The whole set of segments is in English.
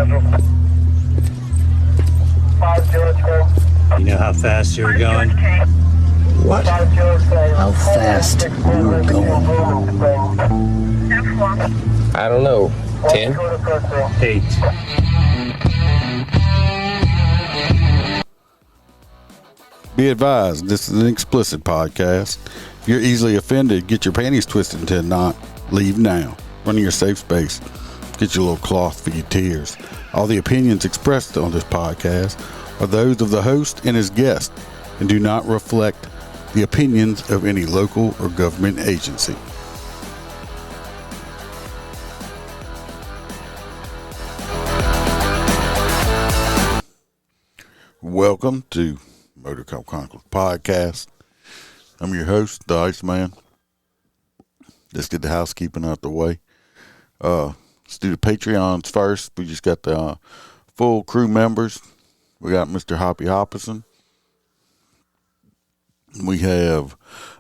You know how fast you were going? What? How fast you were going? I don't know. 10? 8. Be advised, this is an explicit podcast. If you're easily offended, get your panties twisted into a knot. Leave now. Run in your safe space. Get your little cloth for your tears. All the opinions expressed on this podcast are those of the host and his guest and do not reflect the opinions of any local or government agency. Welcome to Motor Cop Chronicles podcast. I'm your host, the Iceman. Let's get the housekeeping out the way. Let's do the Patreons first. We just got the full crew members. We got Mr. Hoppy Hopperson. We have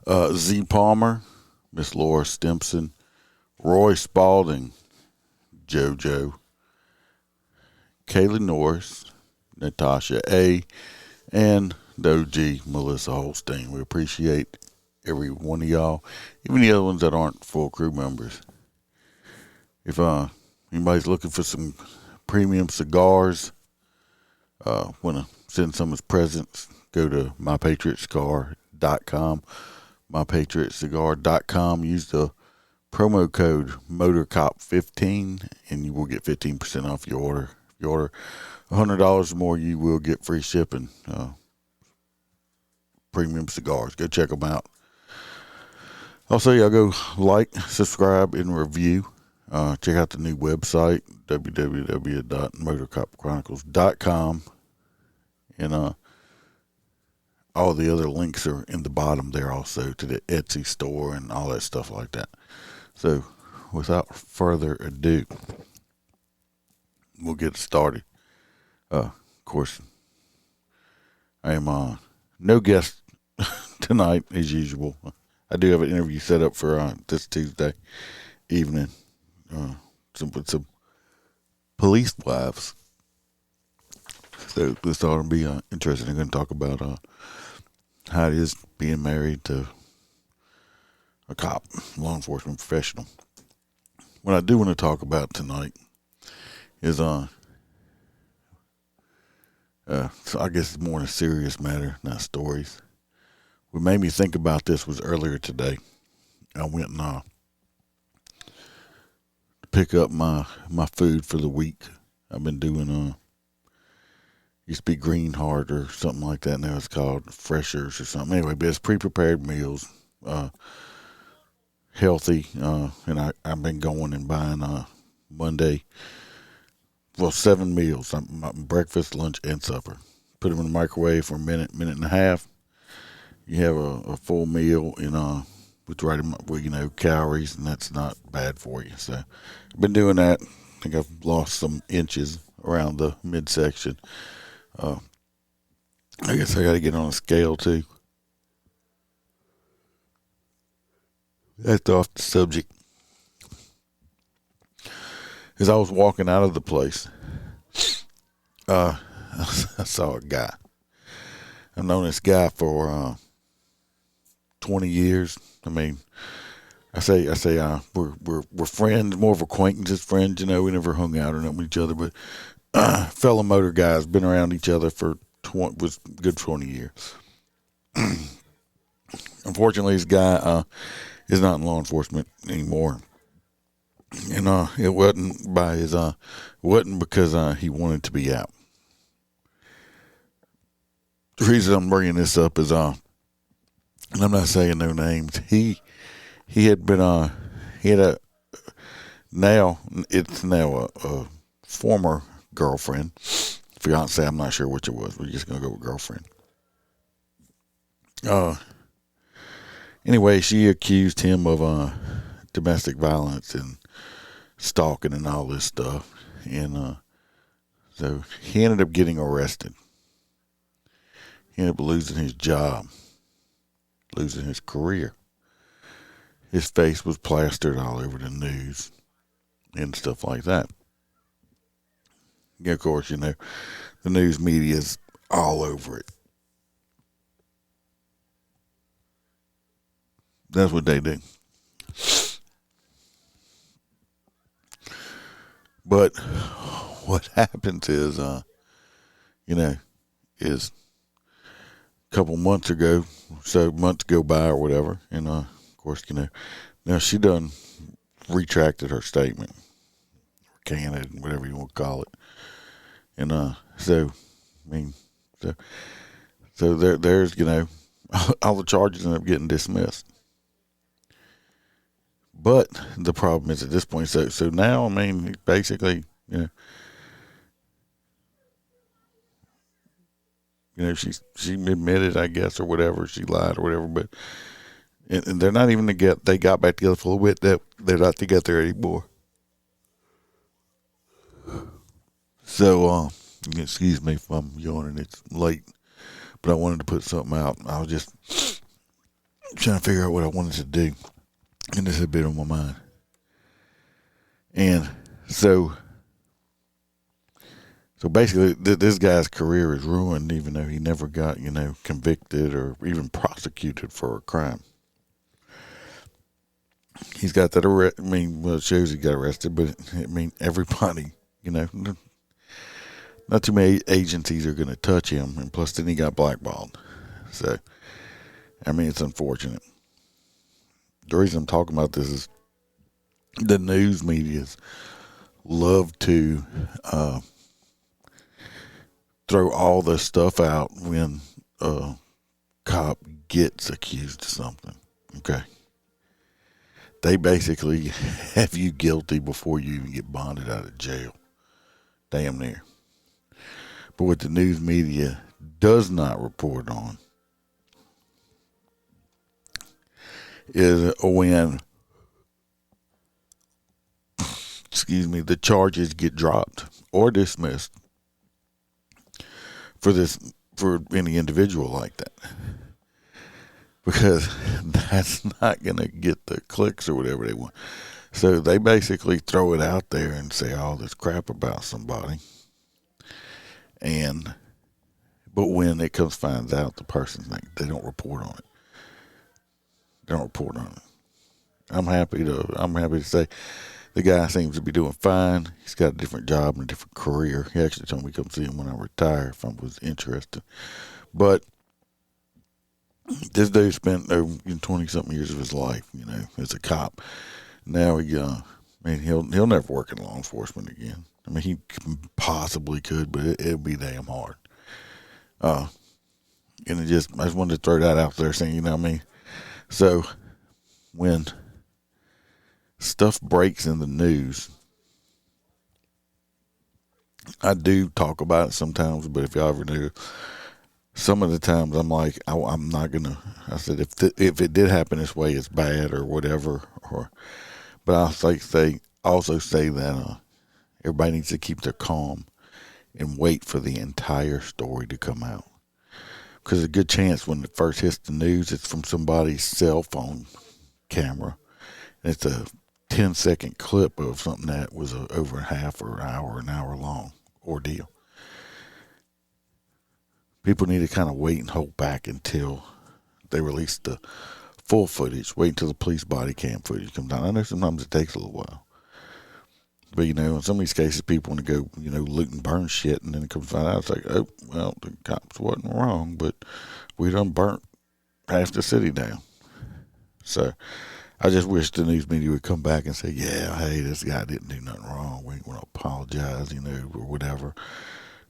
Z Palmer, Miss Laura Stimson, Roy Spalding, JoJo, Kaylee Norris, Natasha A., and the OG Melissa Holstein. We appreciate every one of y'all, even the other ones that aren't full crew members. If anybody's looking for some premium cigars, want to send some as presents, go to mypatriotcigar.com, mypatriotcigar.com. Use the promo code MotorCop15 and you will get 15% off your order. If you order $100 or more, you will get free shipping. Premium cigars. Go check them out. Also, y'all go like, subscribe, and review. Check out the new website, www.motorcopchronicles.com. And all the other links are in the bottom there also to the Etsy store and all that stuff like that. So, without further ado, we'll get started. Of course, I am no guest tonight as usual. I do have an interview set up for this Tuesday evening with some police wives. So this ought to be interesting. I'm going to talk about how it is being married to a cop, law enforcement professional. What I do want to talk about tonight is so I guess it's more a serious matter, not stories. What made me think about this was earlier today. I went and to pick up my food for the week. I've been doing used to be Green Heart or something like that. Now it's called Freshers or something. Anyway, but it's pre-prepared meals, healthy. And I've been going and buying Monday. Well, 7 meals, breakfast, lunch, and supper. Put them in the microwave for a minute and a half. You have a full meal with right amount, calories, and that's not bad for you. So I've been doing that. I think I've lost some inches around the midsection. I guess I got to get on a scale too. That's off the subject. As I was walking out of the place, I saw a guy. I've known this guy for 20 years. I mean, I say we're friends, more of acquaintances, friends. We never hung out or nothing with each other, but fellow motor guys, been around each other for was good 20 years. Unfortunately, this guy is not in law enforcement anymore. And it wasn't because he wanted to be out. The reason I'm bringing this up is and I'm not saying no names. He had been it's now a former girlfriend, fiance. I'm not sure which it was. We're just gonna go with girlfriend. Anyway, she accused him of domestic violence and stalking and all this stuff, and so he ended up getting arrested. He ended up losing his job, losing his career. His face was plastered all over the news and stuff like that. Yeah, of course, the news media is all over it. That's what they do. But what happens is, is a couple months ago, so months go by or whatever, and of course, now she done retracted her statement, or canned, whatever you want to call it, and so there's all the charges end up getting dismissed. But the problem is at this point, so now, basically, she admitted, I guess, or whatever, she lied or whatever, but and they're not even they got back together for a little bit, that they're not together anymore. So, excuse me if I'm yawning, it's late, but I wanted to put something out. I was just trying to figure out what I wanted to do, and this had been on my mind. And so basically, this guy's career is ruined, even though he never got, convicted or even prosecuted for a crime. He's got that arrest. It shows he got arrested, but everybody, not too many agencies are going to touch him, and plus then he got blackballed. So, it's unfortunate. The reason I'm talking about this is the news medias love to throw all this stuff out when a cop gets accused of something. Okay. They basically have you guilty before you even get bonded out of jail. Damn near. But what the news media does not report on is when, the charges get dropped or dismissed for any individual like that. Because that's not going to get the clicks or whatever they want. So they basically throw it out there and say all this crap about somebody. But when it finds out the person's name, they don't report on it. They don't report on it. I'm happy to say the guy seems to be doing fine. He's got a different job and a different career. He actually told me to come see him when I retire if I was interested. But this dude spent over 20-something years of his life, as a cop. Now he'll never work in law enforcement again. He possibly could, but it'll be damn hard. And I just wanted to throw that out there, saying, So when stuff breaks in the news, I do talk about it sometimes, but if y'all ever knew, some of the times I'm like, I'm not gonna. I said if it did happen this way, it's bad or whatever. But I also say that everybody needs to keep their calm and wait for the entire story to come out, because a good chance when it first hits the news, it's from somebody's cell phone camera, and it's a 10-second clip of something that was over half or an hour long ordeal. People need to kind of wait and hold back until they release the full footage. Wait until the police body cam footage comes out. I know sometimes it takes a little while. But, in some of these cases, people want to go, loot and burn shit, and then it comes out, it's like, oh, well, the cops wasn't wrong, but we done burnt half the city down. So I just wish the news media would come back and say, yeah, hey, this guy didn't do nothing wrong. We ain't going to apologize, or whatever.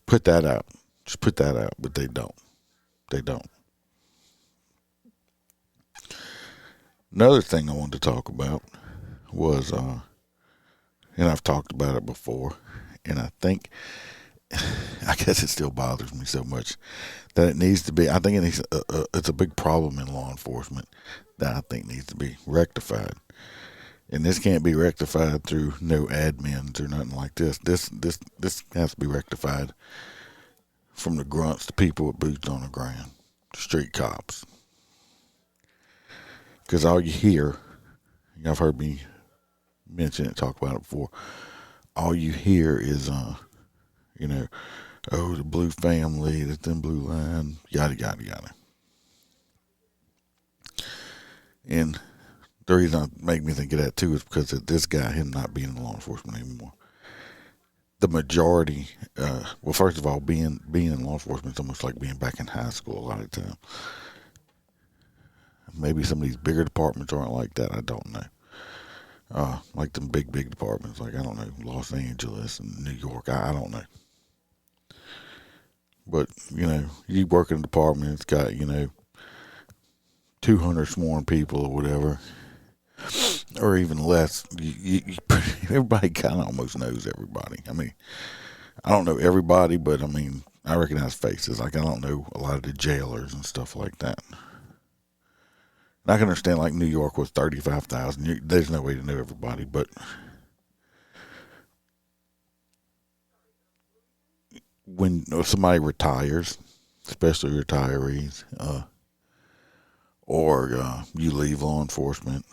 Put that out. Just put that out, but they don't. They don't. Another thing I wanted to talk about was, and I've talked about it before, and I guess it still bothers me so much that it needs to be, I think it's a big problem in law enforcement that I think needs to be rectified. And this can't be rectified through no admins or nothing like this. This has to be rectified from the grunts, the people with boots on the ground, the street cops. Because all you hear, I've heard me mention it, talk about it before, all you hear is You know, oh, the blue family, the thin blue line, yada, yada, yada. And the reason it made me think of that too is because of this guy, him not being in law enforcement anymore. The majority, well, first of all, being in law enforcement is almost like being back in high school a lot of the time. Maybe some of these bigger departments aren't like that. I don't know. Like them big departments, like, I don't know, Los Angeles and New York. I don't know. But, you know, you work in a department, it's got, 200 sworn people or whatever, or even less. Everybody kind of almost knows everybody. I mean, I don't know everybody, but I mean, I recognize faces. Like, I don't know a lot of the jailers and stuff like that. And I can understand, like, New York was 35,000. There's no way to know everybody, but when somebody retires, especially retirees, or you leave law enforcement,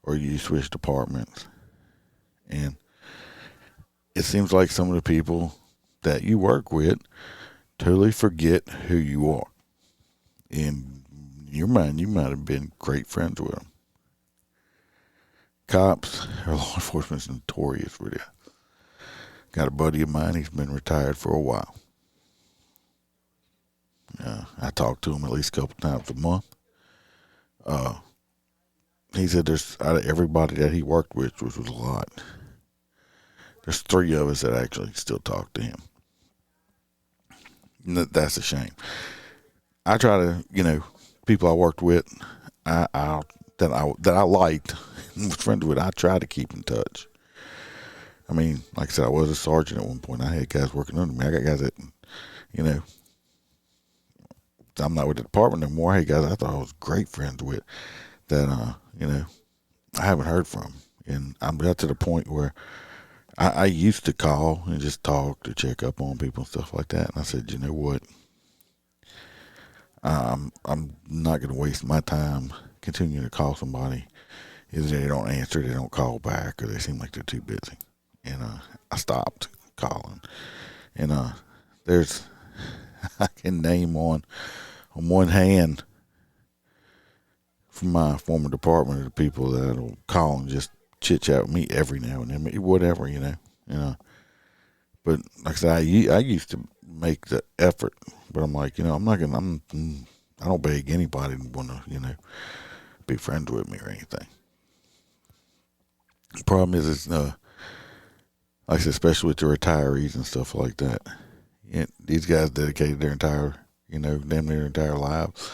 or you switch departments, and it seems like some of the people that you work with totally forget who you are. In your mind, you might have been great friends with them. Cops or law enforcement's notorious for that. Got a buddy of mine, he's been retired for a while. I talk to him at least a couple times a month. He said there's, out of everybody that he worked with, which was a lot, there's 3 of us that actually still talk to him. And that's a shame. I try to, people I worked with, that I liked and was friends with, I try to keep in touch. I mean, like I said, I was a sergeant at one point. I had guys working under me. I got guys that, I'm not with the department anymore. I had guys I thought I was great friends with that, I haven't heard from. And I'm got to the point where I used to call and just talk to check up on people and stuff like that. And I said, you know what? I'm not going to waste my time continuing to call somebody. Either they don't answer, they don't call back, or they seem like they're too busy. And I stopped calling. And there's, I can name on one hand from my former department of the people that'll call and just chit chat with me every now and then, whatever, But like I said, I used to make the effort, but I'm like, I'm not gonna, I don't beg anybody to want to, be friends with me or anything. The problem is, like I said, especially with the retirees and stuff like that. These guys dedicated their entire, damn near entire lives,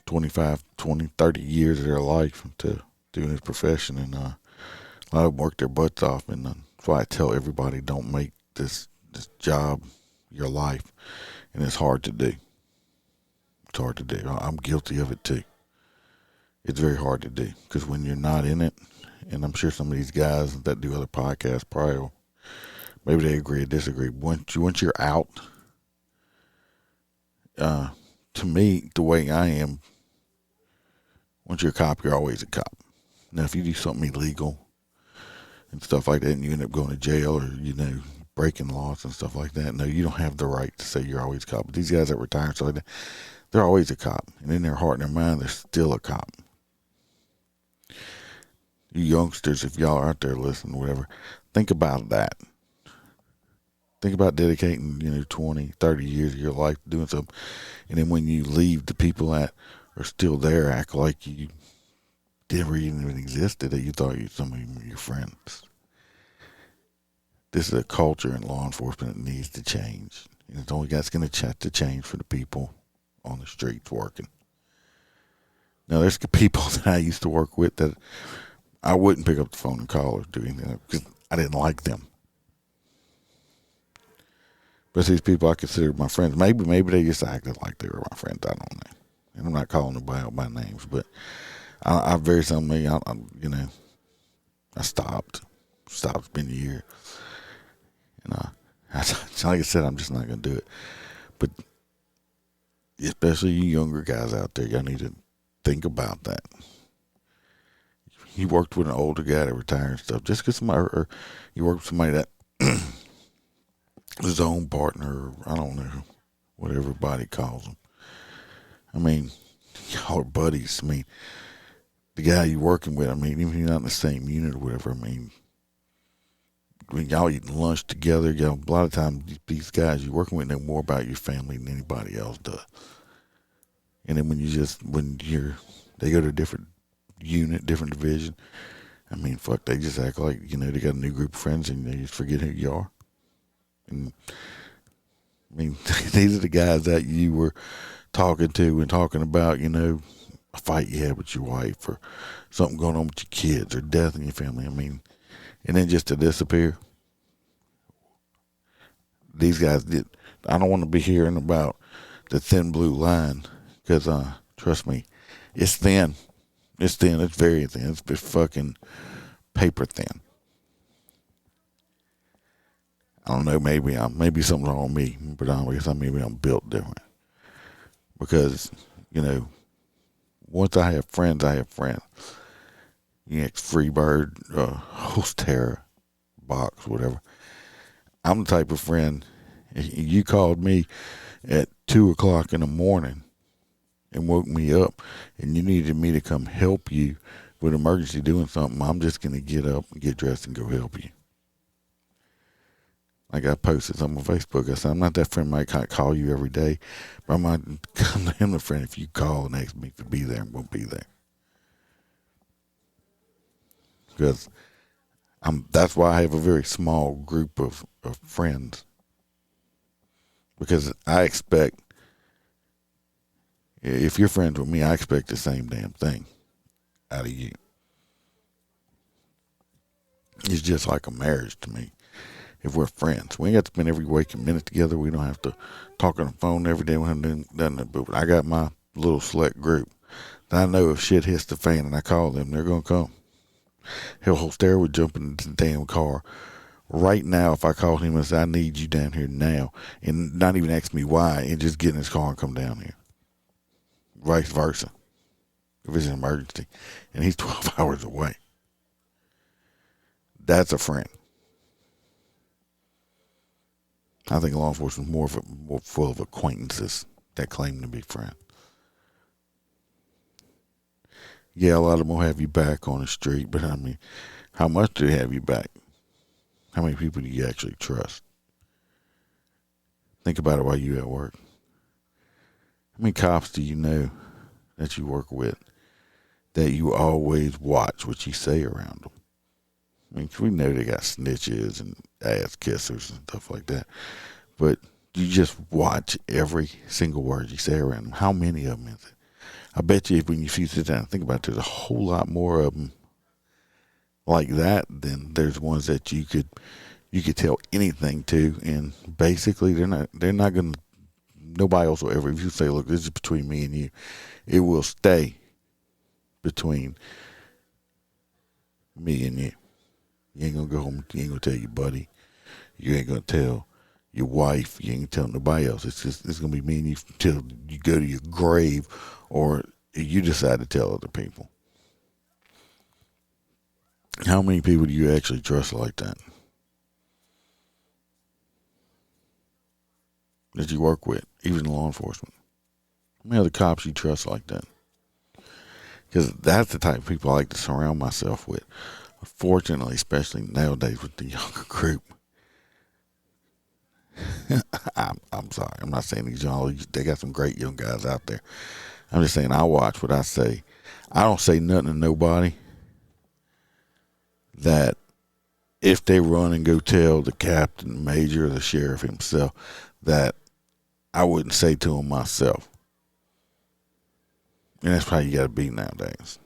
25, 20, 30 years of their life to doing this profession. And a lot of them work their butts off. And that's why I tell everybody, don't make this job your life. And it's hard to do. It's hard to do. I'm guilty of it too. It's very hard to do because when you're not in it, and I'm sure some of these guys that do other podcasts probably will, maybe they agree or disagree. Once you're out, to me, the way I am, once you're a cop, you're always a cop. Now, if you do something illegal and stuff like that, and you end up going to jail or, breaking laws and stuff like that, no, you don't have the right to say you're always a cop. But these guys that retire, so like that, they're always a cop. And in their heart and their mind, they're still a cop. You youngsters, if y'all are out there listening, whatever, think about that. Think about dedicating, 20, 30 years of your life doing something. And then when you leave, the people that are still there act like you never even existed, that you thought some of them were your friends. This is a culture in law enforcement that needs to change. And it's only that's going to change for the people on the streets working. Now, there's people that I used to work with that I wouldn't pick up the phone and call or do anything because I didn't like them. But these people I considered my friends, maybe they just acted like they were my friends. I don't know. And I'm not calling nobody out by names, but I very seldom, I stopped. It's been a year. And like I said, I'm just not going to do it. But especially you younger guys out there, y'all need to think about that. You worked with an older guy that retired and stuff. Just because somebody, or you work with somebody that zone partner, I don't know what everybody calls them. I mean, y'all are buddies. I mean, the guy you're working with, I mean, even if you're not in the same unit or whatever, I mean, when y'all eating lunch together, y'all, a lot of times these guys you're working with know more about your family than anybody else does. And then they go to a different unit, different division, I mean, fuck, they just act like, they got a new group of friends and they just forget who you are. And I mean, these are the guys that you were talking to and talking about, a fight you had with your wife or something going on with your kids or death in your family. I mean, and then just to disappear. These guys did. I don't want to be hearing about the thin blue line because, trust me, it's thin. It's thin. It's very thin. It's fucking paper thin. I don't know. Maybe something's wrong with me, but I guess maybe I'm built different. Because, once I have friends, I have friends. Freebird, Hostera, Box, whatever. I'm the type of friend, you called me at 2:00 in the morning and woke me up and you needed me to come help you with emergency doing something, I'm just going to get up and get dressed and go help you. Like I posted something on Facebook. I said, I'm not that friend I might call you every day, but I might come to him a friend if you call and ask me to be there and won't be there. Because that's why I have a very small group of friends. Because I expect, if you're friends with me, I expect the same damn thing out of you. It's just like a marriage to me. If we're friends, we ain't got to spend every waking minute together. We don't have to talk on the phone every day. We haven't done that. But I got my little select group. I know if shit hits the fan and I call them, they're going to come. Hell, Holster would jump in the damn car right now if I called him and said, I need you down here now. And not even ask me why, and just get in his car and come down here. Vice versa. If it's an emergency. And he's 12 hours away. That's a friend. I think law enforcement is more full of acquaintances that claim to be friends. Yeah, a lot of them will have you back on the street, but I mean, how much do they have you back? How many people do you actually trust? Think about it while you're at work. How many cops do you know that you work with that you always watch what you say around them? I mean, we know they got snitches and ass kissers and stuff like that, but you just watch every single word you say around them. How many of them is it? I bet you when you sit down and think about it, there's a whole lot more of them like that than there's ones that you could tell anything to, and basically they're not going to, nobody else will ever, if you say, look, this is between me and you, it will stay between me and you. You ain't going to go home, you ain't going to tell your buddy, you ain't going to tell your wife, you ain't going to tell nobody else. It's going to be me and you till you go to your grave, or you decide to tell other people. How many people do you actually trust like that? That you work with, even law enforcement? How many other cops you trust like that? Because that's the type of people I like to surround myself with. Unfortunately, especially nowadays with the younger group. I'm sorry. I'm not saying these young, they got some great young guys out there. I'm just saying I watch what I say. I don't say nothing to nobody that if they run and go tell the captain, the major, or the sheriff himself, that I wouldn't say to him myself. And that's how you got to be nowadays.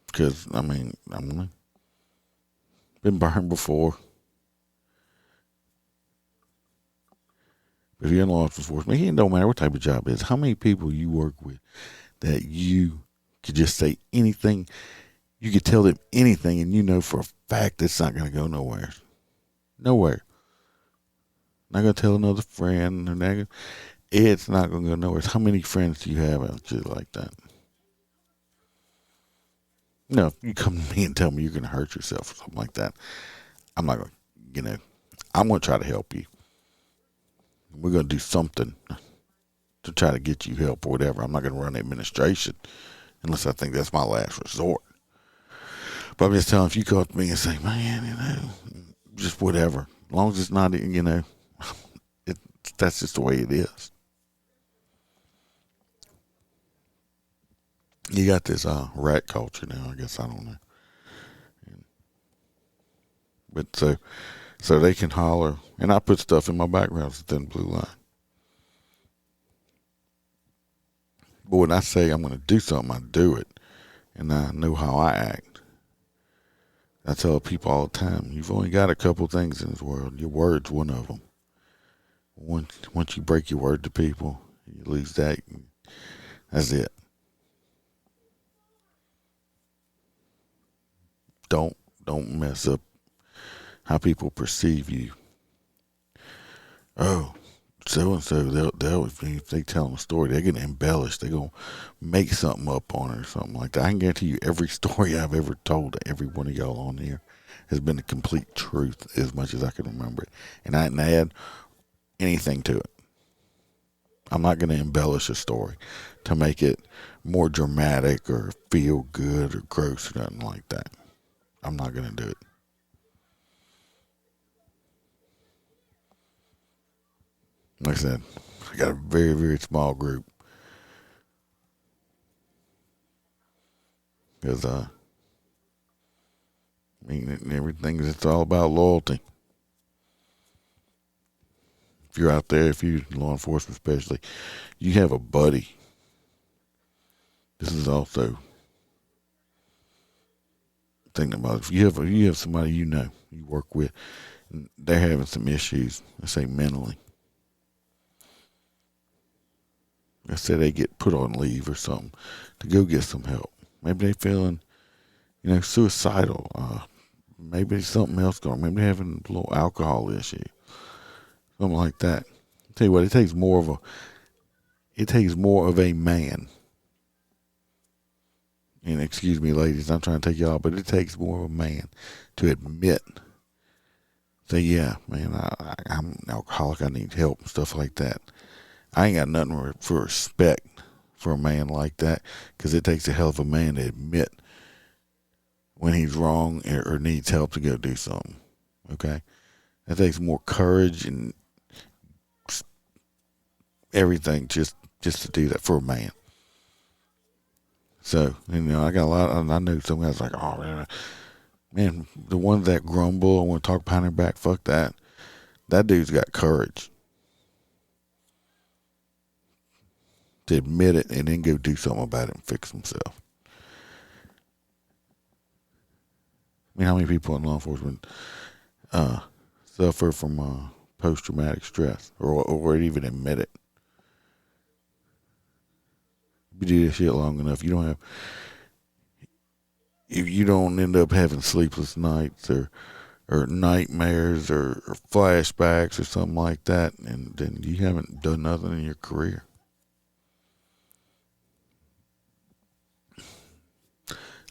Because, I mean, been burned before. But if you're in law enforcement, it don't matter what type of job it is. How many people you work with that you could just say anything, you could tell them anything, and you know for a fact it's not going to go nowhere. Nowhere. Not going to tell another friend. It's not going to go nowhere. How many friends do you have out there like that? No, if you come to me and tell me you're going to hurt yourself or something like that, I'm not going to, I'm going to try to help you. We're going to do something to try to get you help or whatever. I'm not going to run the administration unless I think that's my last resort. But I'm just telling, if you come up to me and say, man, just whatever, as long as it's not, that's just the way it is. You got this rat culture now, I guess. I don't know. But so they can holler, and I put stuff in my background that's in blue line. But when I say I'm going to do something, I do it, and I know how I act. I tell people all the time, you've only got a couple things in this world. Your word's one of them. Once you break your word to people, you lose that. That's it. Don't mess up how people perceive you. Oh, so and so, if they tell them a story, they're gonna embellish. They're gonna make something up on it or something like that. I can guarantee you, every story I've ever told to every one of y'all on here has been the complete truth, as much as I can remember it, and I didn't add anything to it. I'm not gonna embellish a story to make it more dramatic or feel good or gross or nothing like that. I'm not gonna do it. Like I said, I got a very, very small group. Because, everything is all about loyalty. If you're out there, if you're law enforcement especially, you have a buddy. This is also thinking about it. If you have somebody you work with, and they're having some issues, let's say mentally. Let's say they get put on leave or something to go get some help. Maybe they're feeling, suicidal. Maybe there's something else going on. Maybe they're having a little alcohol issue. Something like that. I'll tell you what, it takes more of a man. And excuse me, ladies, I'm trying to take y'all, but it takes more of a man to admit, say, yeah, man, I'm an alcoholic, I need help and stuff like that. I ain't got nothing for respect for a man like that, because it takes a hell of a man to admit when he's wrong or needs help to go do something. Okay? It takes more courage and everything just to do that for a man. So, I got a lot, I know some guys like, oh, man, the ones that grumble, I want to talk behind their back, fuck that. That dude's got courage to admit it and then go do something about it and fix himself. How many people in law enforcement suffer from post-traumatic stress or even admit it? If you do this shit long enough, if you don't end up having sleepless nights or nightmares or flashbacks or something like that, and then you haven't done nothing in your career.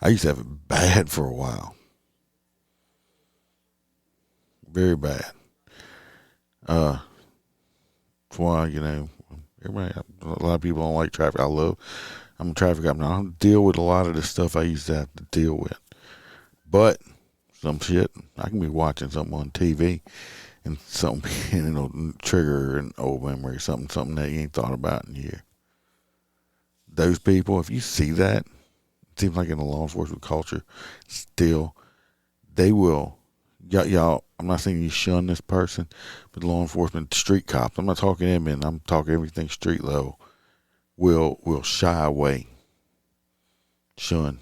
I used to have it bad for a while. Very bad. That's why, everybody, a lot of people don't like traffic. I'm a traffic cop now. I don't deal with a lot of the stuff I used to have to deal with. But some shit, I can be watching something on TV and something, it'll trigger an old memory, something that you ain't thought about in a year. Those people, if you see that, it seems like in the law enforcement culture, still, they will, y'all, I'm not saying you shun this person, but law enforcement, street cops, I'm not talking admin, I'm talking everything street level, will shy away, shun,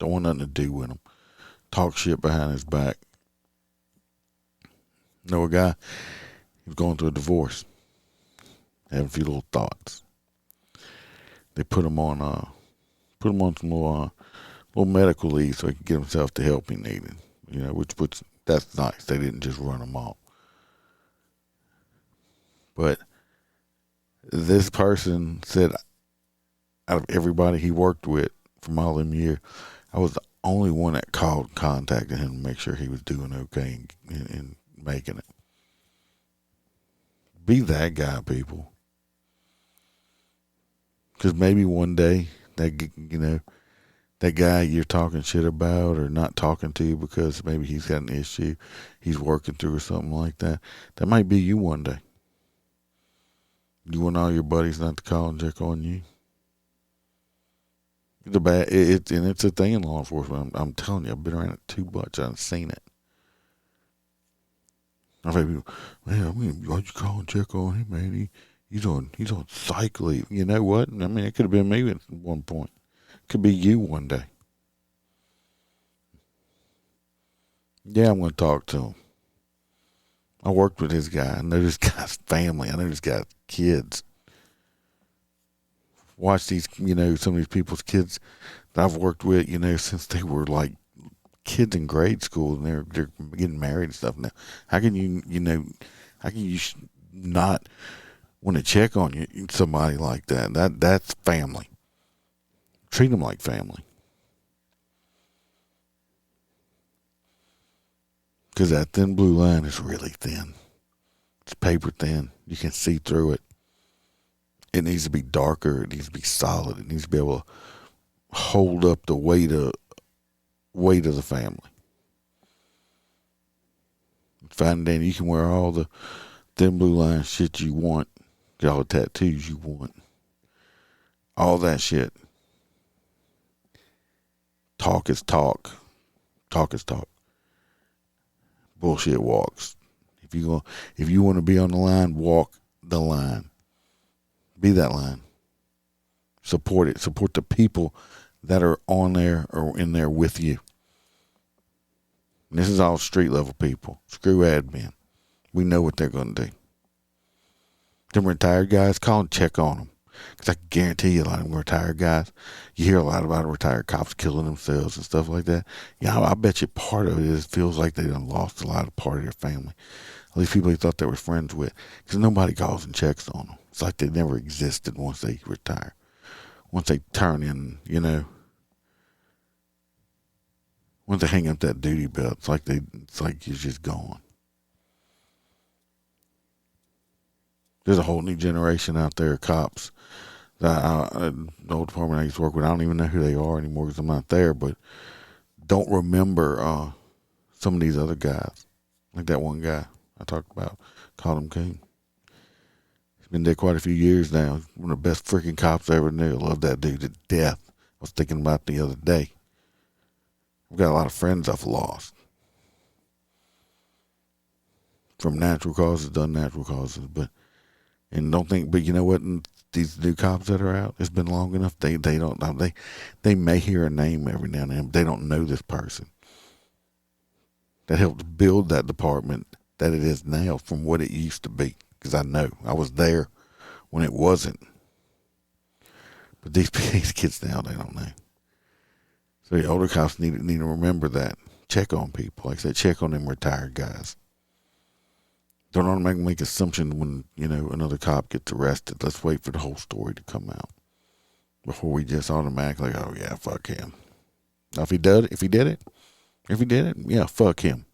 don't want nothing to do with them, talk shit behind his back. Know a guy, he was going through a divorce, having a few little thoughts. They put him on some little medical leave so he could get himself the help he needed. Which that's nice. They didn't just run him off. But this person said, out of everybody he worked with from all them years, I was the only one that called, contacted him to make sure he was doing okay and making it. Be that guy, people. Because maybe one day that guy you're talking shit about or not talking to because maybe he's got an issue he's working through or something like that, that might be you one day. You want all your buddies not to call and check on you? It's a thing in law enforcement. I'm telling you, I've been around it too much. I've seen it. I've had people, man, why'd you call and check on him, man? He's on psych leave. You know what? I mean, it could have been me at one point. It could be you one day. Yeah, I'm going to talk to him. I worked with this guy. I know this guy's family. I know this guy's kids. Watch these, some of these people's kids that I've worked with, since they were like kids in grade school and they're getting married and stuff now. How can you not want to check on somebody like that? That's family. Treat them like family. Because that thin blue line is really thin. It's paper thin. You can see through it. It needs to be darker. It needs to be solid. It needs to be able to hold up the weight of the family. Fine, Danny, you can wear all the thin blue line shit you want. Get all the tattoos you want. All that shit. Talk is talk. Talk is talk. Bullshit walks. If you want to be on the line, walk the line. Be that line. Support it. Support the people that are on there or in there with you. And this is all street level people. Screw admin. We know what they're going to do. Them retired guys, call and check on them. Because I can guarantee you a lot of them retired guys, you hear a lot about retired cops killing themselves and stuff like that. Yeah, I bet you part of it is feels like they done lost a lot of part of their family. At least people they thought they were friends with. Because nobody calls and checks on them. It's like they never existed once they retire. Once they turn in, once they hang up that duty belt, it's like you're just gone. There's a whole new generation out there of cops that the old department I used to work with, I don't even know who they are anymore because I'm not there, but don't remember some of these other guys. Like that one guy I talked about, called him Coon. He's been dead quite a few years now. One of the best freaking cops I ever knew. I love that dude to death. I was thinking about the other day. I've got a lot of friends I've lost. From natural causes to unnatural causes, but you know what? These new cops that are out, it's been long enough. They may hear a name every now and then, but they don't know this person that helped build that department that it is now from what it used to be. Because I know I was there when it wasn't. But these kids now, they don't know. So the older cops need to remember that. Check on people, like I said, check on them retired guys. Don't automatically make assumptions when, another cop gets arrested. Let's wait for the whole story to come out before we just automatically, oh yeah, fuck him. Now if he did it, yeah, fuck him.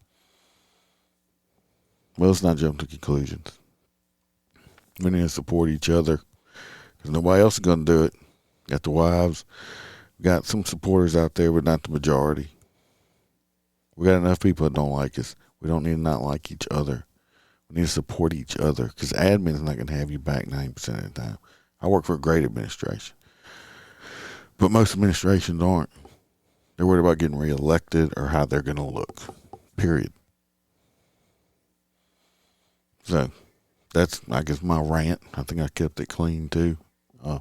Well, let's not jump to conclusions. We need to support each other because nobody else is going to do it. Got the wives, got some supporters out there, but not the majority. We got enough people that don't like us. We don't need to not like each other. We need to support each other because admin is not going to have you back 90% of the time. I work for a great administration. But most administrations aren't. They're worried about getting reelected or how they're going to look. Period. So that's, I guess, my rant. I think I kept it clean too. I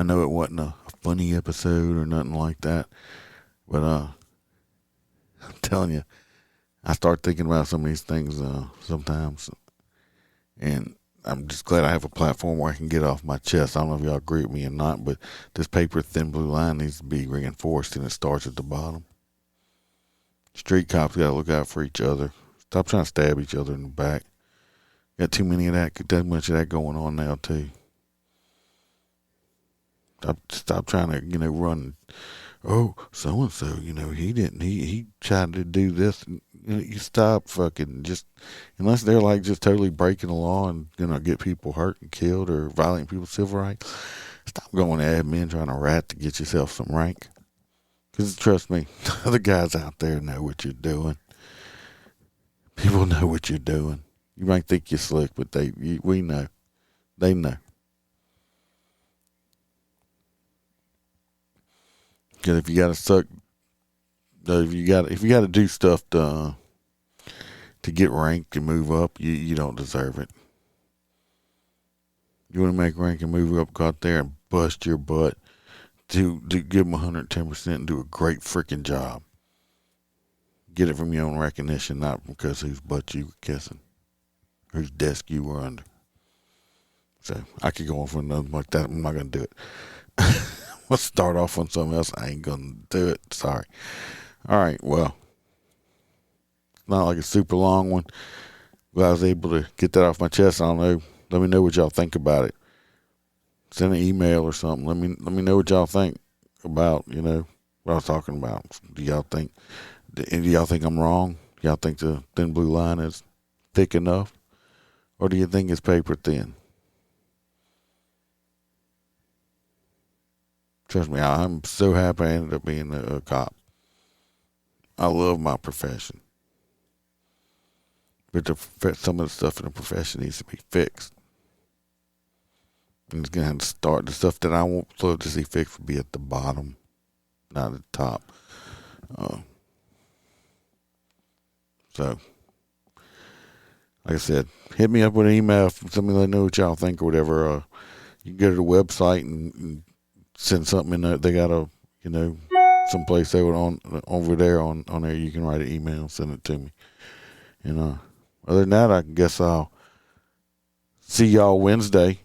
know it wasn't a funny episode or nothing like that. But I'm telling you, I start thinking about some of these things sometimes, and I'm just glad I have a platform where I can get off my chest. I don't know if y'all agree with me or not, but this paper thin blue line needs to be reinforced, and it starts at the bottom. Street cops got to look out for each other. Stop trying to stab each other in the back. Got too much of that going on now too. Stop trying to, oh, so and so, he didn't. He tried to do this. And, you stop fucking just unless they're like just totally breaking the law and get people hurt and killed or violating people's civil rights. Stop going to admin trying to rat to get yourself some rank. Because trust me, other guys out there know what you're doing. People know what you're doing. You might think you're slick, but we know. They know. Because if you got to suck, if you got to do stuff to get ranked and move up, you don't deserve it. You want to make rank and move up, go out there and bust your butt to give them 110% and do a great freaking job. Get it from your own recognition, not because whose butt you were kissing, whose desk you were under. So I could go on for another like that. I'm not gonna do it. Let's start off on something else. I ain't gonna do it. Sorry. All right. Well, it's not like a super long one, but I was able to get that off my chest. I don't know. Let me know what y'all think about it. Send an email or something. Let me know what y'all think about what I was talking about. Do y'all think I'm wrong? Do y'all think the thin blue line is thick enough, or do you think it's paper thin? Trust me, I'm so happy I ended up being a cop. I love my profession. But some of the stuff in the profession needs to be fixed. And it's going to have to start. The stuff that I want to see fixed will be at the bottom, not at the top. So, like I said, hit me up with an email if somebody let me know what y'all think or whatever. You can go to the website and send something in there. They got someplace over there on there. You can write an email and send it to me. Other than that, I guess I'll see y'all Wednesday.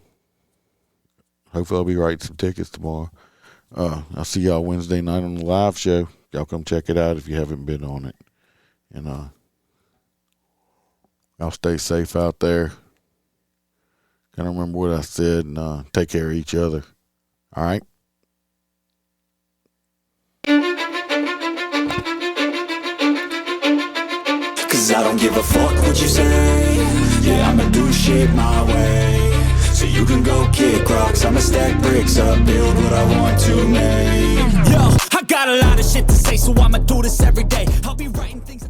Hopefully I'll be writing some tickets tomorrow. I'll see y'all Wednesday night on the live show. Y'all come check it out if you haven't been on it. And I'll stay safe out there. Can't remember what I said. And take care of each other. All right? Cause I don't give a fuck what you say. Yeah, I'ma do shit my way. So you can go kick rocks, I'ma stack bricks up, build what I want to make. Yo, I got a lot of shit to say, so I'ma do this every day. I'll be writing things